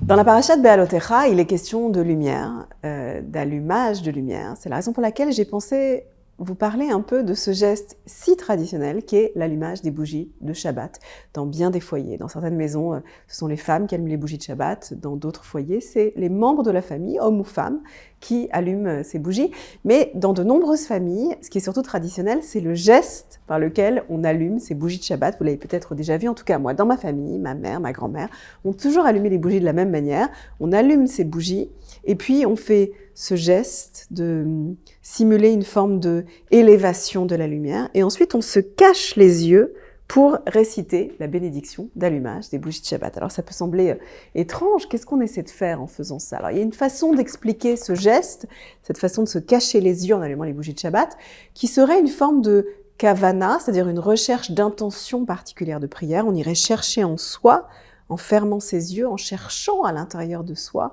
Dans la paracha de Be'alotecha, il est question de lumière, d'allumage de lumière. C'est la raison pour laquelle j'ai pensé vous parler un peu de ce geste si traditionnel qui est l'allumage des bougies de Shabbat dans bien des foyers. Dans certaines maisons, ce sont les femmes qui allument les bougies de Shabbat. Dans d'autres foyers, c'est les membres de la famille, hommes ou femmes, qui allument ces bougies. Mais dans de nombreuses familles, ce qui est surtout traditionnel, c'est le geste par lequel on allume ces bougies de Shabbat. Vous l'avez peut-être déjà vu, en tout cas moi, dans ma famille, ma mère, ma grand-mère, ont toujours allumé les bougies de la même manière. On allume ces bougies et puis on fait ce geste de simuler une forme de élévation de la lumière. Et ensuite, on se cache les yeux pour réciter la bénédiction d'allumage des bougies de Shabbat. Alors ça peut sembler étrange, qu'est-ce qu'on essaie de faire en faisant ça? Alors il y a une façon d'expliquer ce geste, cette façon de se cacher les yeux en allumant les bougies de Shabbat, qui serait une forme de kavana, c'est-à-dire une recherche d'intention particulière de prière. On irait chercher en soi, en fermant ses yeux, en cherchant à l'intérieur de soi,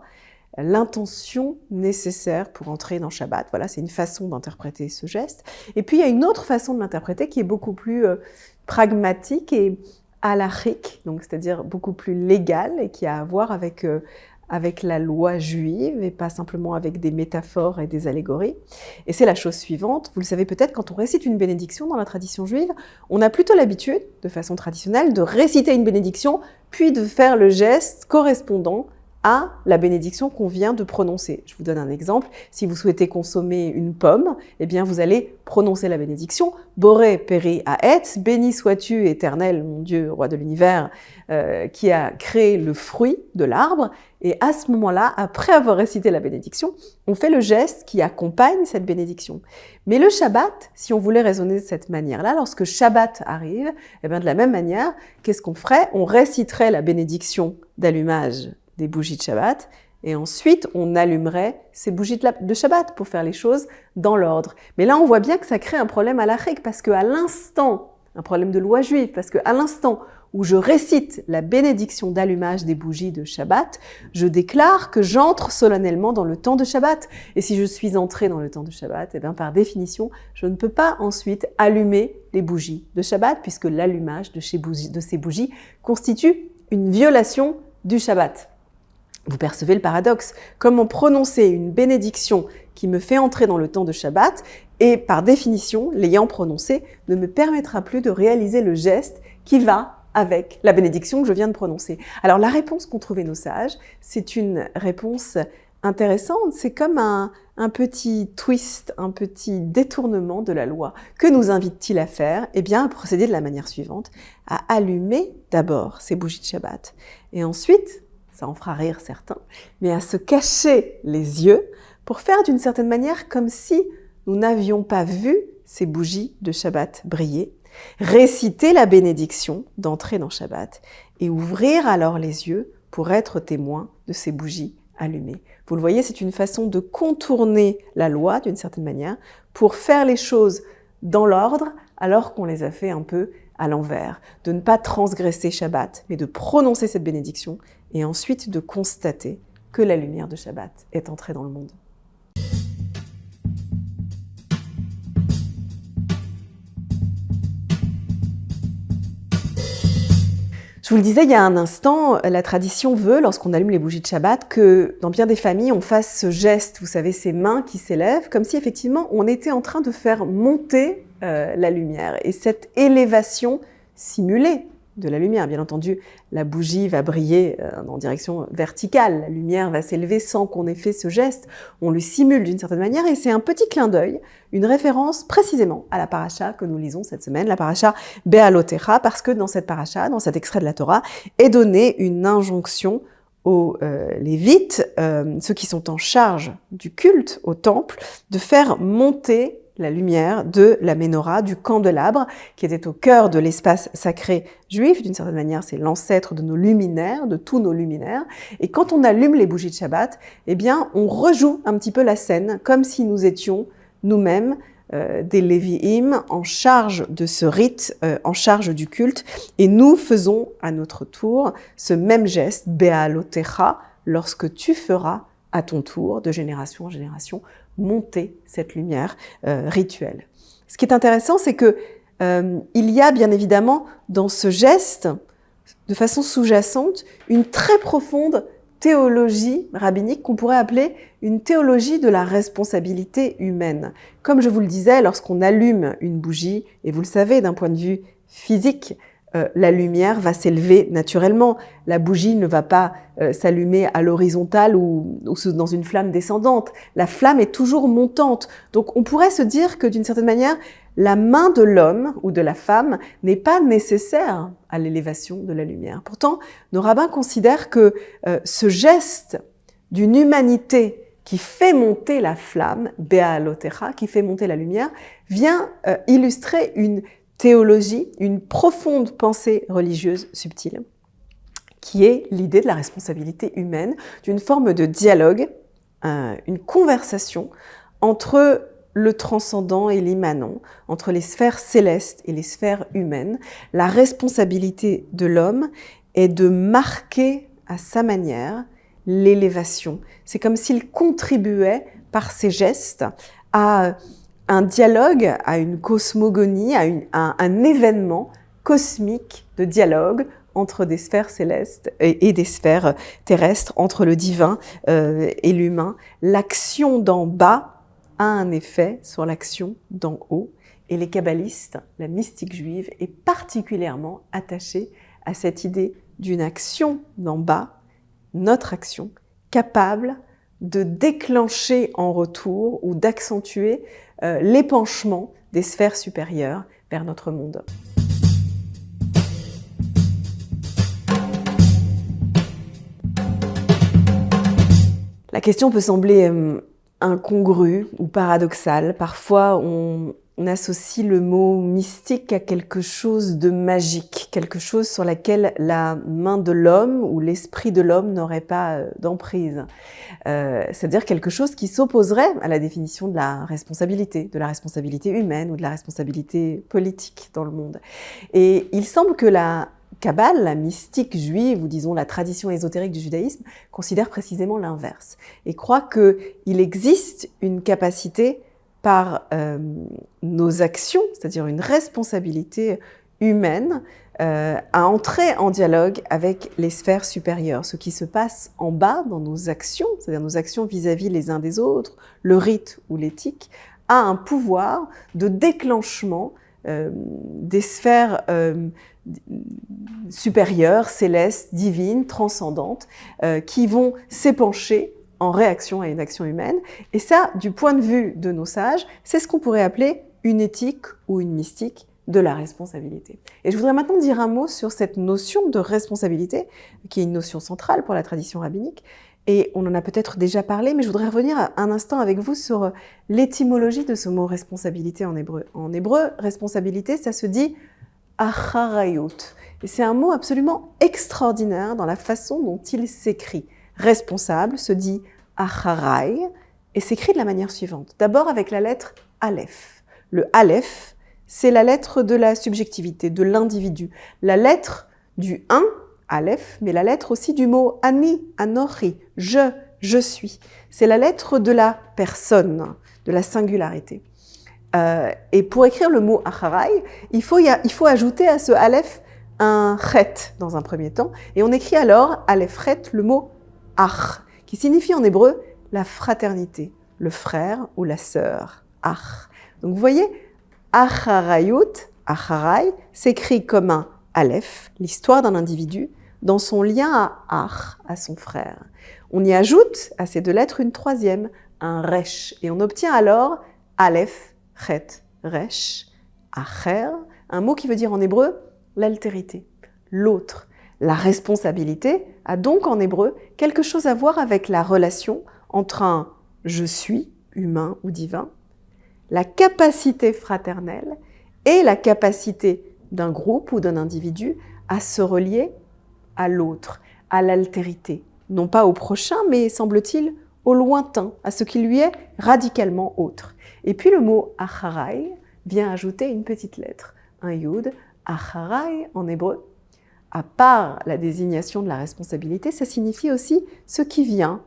l'intention nécessaire pour entrer dans Shabbat. Voilà, c'est une façon d'interpréter ce geste. Et puis, il y a une autre façon de l'interpréter qui est beaucoup plus pragmatique et halachique, donc c'est-à-dire beaucoup plus légale et qui a à voir avec la loi juive et pas simplement avec des métaphores et des allégories. Et c'est la chose suivante, vous le savez peut-être, quand on récite une bénédiction dans la tradition juive, on a plutôt l'habitude, de façon traditionnelle, de réciter une bénédiction, puis de faire le geste correspondant à la bénédiction qu'on vient de prononcer. Je vous donne un exemple. Si vous souhaitez consommer une pomme, eh bien vous allez prononcer la bénédiction « Boré peri haetz » « Béni sois-tu, éternel, mon Dieu, roi de l'univers, qui a créé le fruit de l'arbre ». Et à ce moment-là, après avoir récité la bénédiction, on fait le geste qui accompagne cette bénédiction. Mais le Shabbat, si on voulait raisonner de cette manière-là, lorsque Shabbat arrive, eh bien de la même manière, qu'est-ce qu'on ferait? On réciterait la bénédiction d'allumage des bougies de Shabbat, et ensuite on allumerait ces bougies de Shabbat pour faire les choses dans l'ordre. Mais là on voit bien que ça crée un problème halachique, parce qu'à l'instant, un problème de loi juive, parce qu'à l'instant où je récite la bénédiction d'allumage des bougies de Shabbat, je déclare que j'entre solennellement dans le temps de Shabbat. Et si je suis entrée dans le temps de Shabbat, eh bien par définition, je ne peux pas ensuite allumer les bougies de Shabbat, puisque l'allumage de ces bougies constitue une violation du Shabbat. Vous percevez le paradoxe. Comment prononcer une bénédiction qui me fait entrer dans le temps de Shabbat et par définition, l'ayant prononcée, ne me permettra plus de réaliser le geste qui va avec la bénédiction que je viens de prononcer. Alors la réponse qu'ont trouvée nos sages, c'est une réponse intéressante. C'est comme un petit twist, un petit détournement de la loi. Que nous invite-t-il à faire? Eh bien, à procéder de la manière suivante, à allumer d'abord ces bougies de Shabbat et ensuite, ça en fera rire certains, mais à se cacher les yeux pour faire d'une certaine manière comme si nous n'avions pas vu ces bougies de Shabbat briller, réciter la bénédiction d'entrer dans Shabbat et ouvrir alors les yeux pour être témoin de ces bougies allumées. Vous le voyez, c'est une façon de contourner la loi d'une certaine manière pour faire les choses dans l'ordre alors qu'on les a fait un peu à l'envers, de ne pas transgresser Shabbat, mais de prononcer cette bénédiction et ensuite de constater que la lumière de Shabbat est entrée dans le monde. Je vous le disais il y a un instant, la tradition veut, lorsqu'on allume les bougies de Shabbat, que dans bien des familles, on fasse ce geste, vous savez, ces mains qui s'élèvent, comme si effectivement on était en train de faire monter la lumière. Et cette élévation simulée de la lumière, bien entendu, la bougie va briller en direction verticale, la lumière va s'élever sans qu'on ait fait ce geste, on le simule d'une certaine manière et c'est un petit clin d'œil, une référence précisément à la paracha que nous lisons cette semaine, la paracha Be'alotecha, parce que dans cette paracha, dans cet extrait de la Torah, est donnée une injonction aux Lévites, ceux qui sont en charge du culte au temple, de faire monter la lumière de la Ménorah, du candelabre, qui était au cœur de l'espace sacré juif. D'une certaine manière, c'est l'ancêtre de nos luminaires, de tous nos luminaires. Et quand on allume les bougies de Shabbat, eh bien, on rejoue un petit peu la scène, comme si nous étions nous-mêmes des Lévi'im en charge de ce rite, en charge du culte. Et nous faisons à notre tour ce même geste, Be'alotecha, lorsque tu feras à ton tour, de génération en génération, monter cette lumière rituelle. Ce qui est intéressant, c'est que il y a bien évidemment dans ce geste, de façon sous-jacente, une très profonde théologie rabbinique qu'on pourrait appeler une théologie de la responsabilité humaine. Comme je vous le disais, lorsqu'on allume une bougie, et vous le savez d'un point de vue physique, la lumière va s'élever naturellement. La bougie ne va pas s'allumer à l'horizontale ou dans une flamme descendante. La flamme est toujours montante. Donc on pourrait se dire que d'une certaine manière, la main de l'homme ou de la femme n'est pas nécessaire à l'élévation de la lumière. Pourtant, nos rabbins considèrent que ce geste d'une humanité qui fait monter la flamme, Be'alotecha, qui fait monter la lumière, vient illustrer une théologie, une profonde pensée religieuse subtile, qui est l'idée de la responsabilité humaine, d'une forme de dialogue, une conversation entre le transcendant et l'immanent, entre les sphères célestes et les sphères humaines. La responsabilité de l'homme est de marquer à sa manière l'élévation. C'est comme s'il contribuait par ses gestes à un dialogue, à une cosmogonie, à un événement cosmique de dialogue entre des sphères célestes et des sphères terrestres, entre le divin et l'humain. L'action d'en bas a un effet sur l'action d'en haut. Et les kabbalistes, la mystique juive, est particulièrement attachée à cette idée d'une action d'en bas, notre action, capable de déclencher en retour ou d'accentuer l'épanchement des sphères supérieures vers notre monde. La question peut sembler incongrue ou paradoxale. Parfois, on associe le mot mystique à quelque chose de magique, quelque chose sur laquelle la main de l'homme ou l'esprit de l'homme n'aurait pas d'emprise. C'est-à-dire quelque chose qui s'opposerait à la définition de la responsabilité humaine ou de la responsabilité politique dans le monde. Et il semble que la Kabbale, la mystique juive, ou disons la tradition ésotérique du judaïsme, considère précisément l'inverse et croit qu'il existe une capacité par nos actions, c'est-à-dire une responsabilité humaine, à entrer en dialogue avec les sphères supérieures. Ce qui se passe en bas dans nos actions, c'est-à-dire nos actions vis-à-vis les uns des autres, le rite ou l'éthique, a un pouvoir de déclenchement des sphères supérieures, célestes, divines, transcendantes, qui vont s'épancher en réaction à une action humaine. Et ça, du point de vue de nos sages, c'est ce qu'on pourrait appeler une éthique ou une mystique de la responsabilité. Et je voudrais maintenant dire un mot sur cette notion de responsabilité, qui est une notion centrale pour la tradition rabbinique. Et on en a peut-être déjà parlé, mais je voudrais revenir un instant avec vous sur l'étymologie de ce mot responsabilité en hébreu. En hébreu, responsabilité, ça se dit acharayut. Et c'est un mot absolument extraordinaire dans la façon dont il s'écrit. Responsable se dit acharay et s'écrit de la manière suivante. D'abord avec la lettre Aleph. Le Aleph, c'est la lettre de la subjectivité, de l'individu. La lettre du 1, Aleph, mais la lettre aussi du mot Ani, Anochi, je suis. C'est la lettre de la personne, de la singularité. Et pour écrire le mot acharay, il faut ajouter à ce Aleph un chet dans un premier temps. Et on écrit alors Aleph chet le mot ach, qui signifie en hébreu la fraternité, le frère ou la sœur, ach. Donc vous voyez, acharayut, acharay, s'écrit comme un Aleph, l'histoire d'un individu, dans son lien à ach, à son frère. On y ajoute à ces deux lettres une troisième, un resh, et on obtient alors Aleph, chet, resh, acher, un mot qui veut dire en hébreu l'altérité, l'autre. La responsabilité a donc en hébreu quelque chose à voir avec la relation entre un « je suis » humain ou divin, la capacité fraternelle et la capacité d'un groupe ou d'un individu à se relier à l'autre, à l'altérité, non pas au prochain, mais semble-t-il au lointain, à ce qui lui est radicalement autre. Et puis le mot « acharay » vient ajouter une petite lettre, un yud, acharay en hébreu. À part la désignation de la responsabilité, ça signifie aussi ce qui vient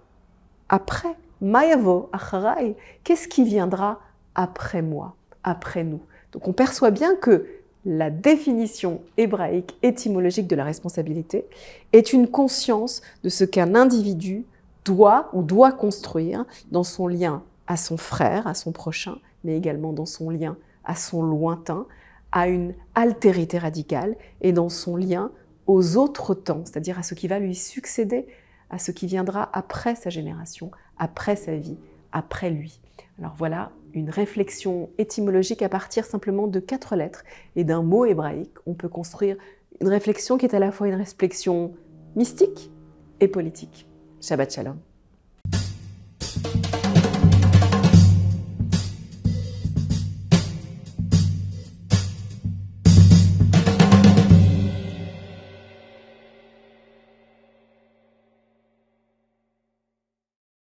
après. Mayavo, acharay, qu'est-ce qui viendra après moi, après nous? Donc on perçoit bien que La définition hébraïque étymologique de la responsabilité est une conscience de ce qu'un individu doit ou doit construire dans son lien à son frère, à son prochain, mais également dans son lien à son lointain, à une altérité radicale et dans son lien aux autres temps, c'est-à-dire à ce qui va lui succéder, à ce qui viendra après sa génération, après sa vie, après lui. Alors voilà une réflexion étymologique à partir simplement de 4 lettres et d'un mot hébraïque. On peut construire une réflexion qui est à la fois une réflexion mystique et politique. Shabbat Shalom.